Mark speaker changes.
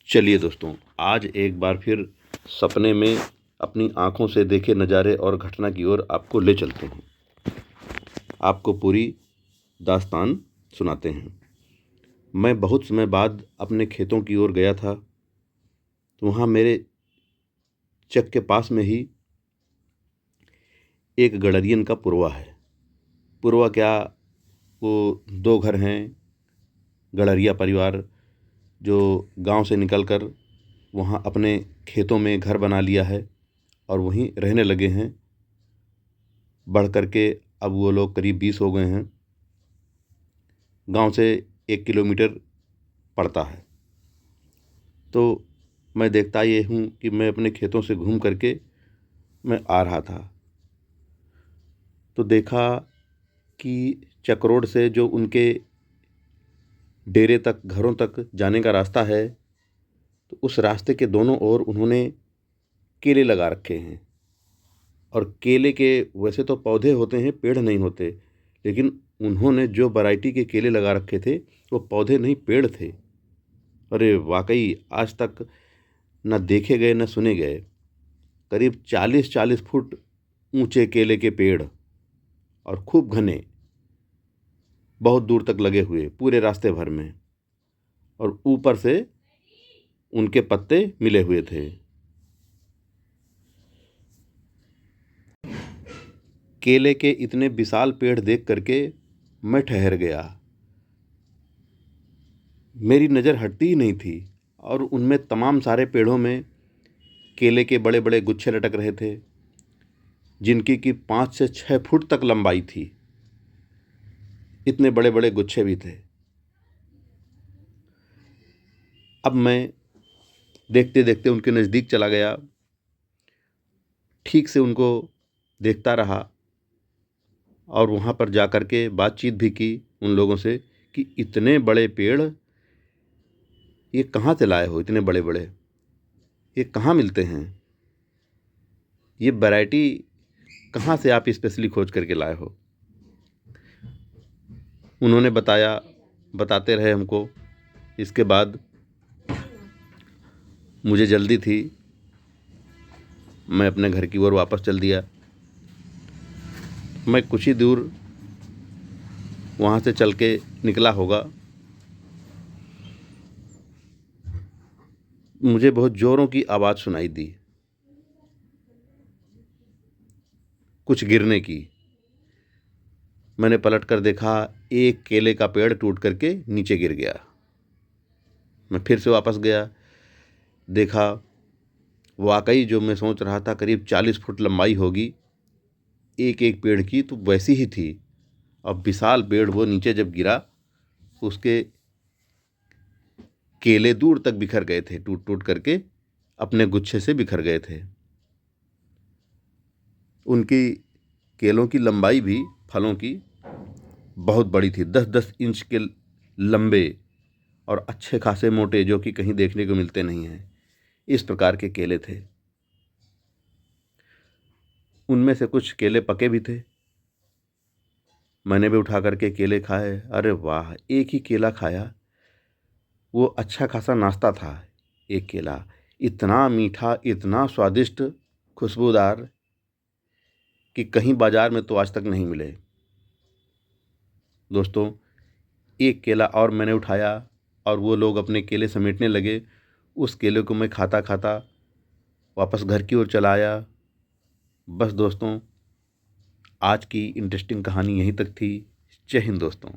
Speaker 1: चलिए दोस्तों, आज एक बार फिर सपने में अपनी आँखों से देखे नज़ारे और घटना की ओर आपको ले चलते हैं। आपको पूरी दास्तान सुनाते हैं। मैं बहुत समय बाद अपने खेतों की ओर गया था, तो वहाँ मेरे चक के पास में ही एक गडरियन का पुरवा है। पुरवा क्या, वो 2 घर हैं, गडरिया परिवार जो गांव से निकलकर वहाँ अपने खेतों में घर बना लिया है और वहीं रहने लगे हैं। बढ़ कर के अब वो लोग करीब 20 हो गए हैं। गांव से 1 किलोमीटर पड़ता है। तो मैं देखता ये हूँ कि मैं अपने खेतों से घूम करके मैं आ रहा था, तो देखा कि चक रोड से जो उनके डेरे तक, घरों तक जाने का रास्ता है, तो उस रास्ते के दोनों ओर उन्होंने केले लगा रखे हैं। और केले के वैसे तो पौधे होते हैं, पेड़ नहीं होते, लेकिन उन्होंने जो वैरायटी के केले लगा रखे थे वो पौधे नहीं, पेड़ थे। अरे वाकई आज तक न देखे गए न सुने गए। करीब 40-40 फुट ऊंचे केले के पेड़ और खूब घने, बहुत दूर तक लगे हुए पूरे रास्ते भर में, और ऊपर से उनके पत्ते मिले हुए थे। केले के इतने विशाल पेड़ देख करके मैं ठहर गया। मेरी नज़र हटती ही नहीं थी, और उनमें तमाम सारे पेड़ों में केले के बड़े बड़े गुच्छे लटक रहे थे, जिनकी कि 5 से 6 फुट तक लंबाई थी। इतने बड़े बड़े गुच्छे भी थे। अब मैं देखते देखते उनके नज़दीक चला गया, ठीक से उनको देखता रहा, और वहाँ पर जा कर के बातचीत भी की उन लोगों से कि इतने बड़े पेड़ ये कहाँ से लाए हो, इतने बड़े बड़े ये कहाँ मिलते हैं, ये वैरायटी कहाँ से आप स्पेशली खोज करके लाए हो। उन्होंने बताते रहे हमको। इसके बाद मुझे जल्दी थी, मैं अपने घर की ओर वापस चल दिया। मैं कुछ ही दूर वहाँ से चल के निकला होगा, मुझे बहुत ज़ोरों की आवाज़ सुनाई दी, कुछ गिरने की। मैंने पलट कर देखा, एक केले का पेड़ टूट करके नीचे गिर गया। मैं फिर से वापस गया, देखा वाकई जो मैं सोच रहा था करीब 40 फुट लंबाई होगी एक एक पेड़ की, तो वैसी ही थी। अब विशाल पेड़ वो नीचे जब गिरा तो उसके केले दूर तक बिखर गए थे, टूट टूट करके अपने गुच्छे से बिखर गए थे। उनकी केलों की लंबाई भी फलों की बहुत बड़ी थी, 10-10 इंच के लंबे और अच्छे खासे मोटे, जो कि कहीं देखने को मिलते नहीं हैं। इस प्रकार के केले थे। उनमें से कुछ केले पके भी थे। मैंने भी उठा करके केले खाए। अरे वाह, एक ही केला खाया, वो अच्छा खासा नाश्ता था। एक केला इतना मीठा, इतना स्वादिष्ट, खुशबूदार कि कहीं बाजार में तो आज तक नहीं मिले। दोस्तों, एक केला और मैंने उठाया और वो लोग अपने केले समेटने लगे। उस केले को मैं खाता खाता वापस घर की ओर चला आया। बस दोस्तों, आज की इंटरेस्टिंग कहानी यहीं तक थी। जय हिंद दोस्तों।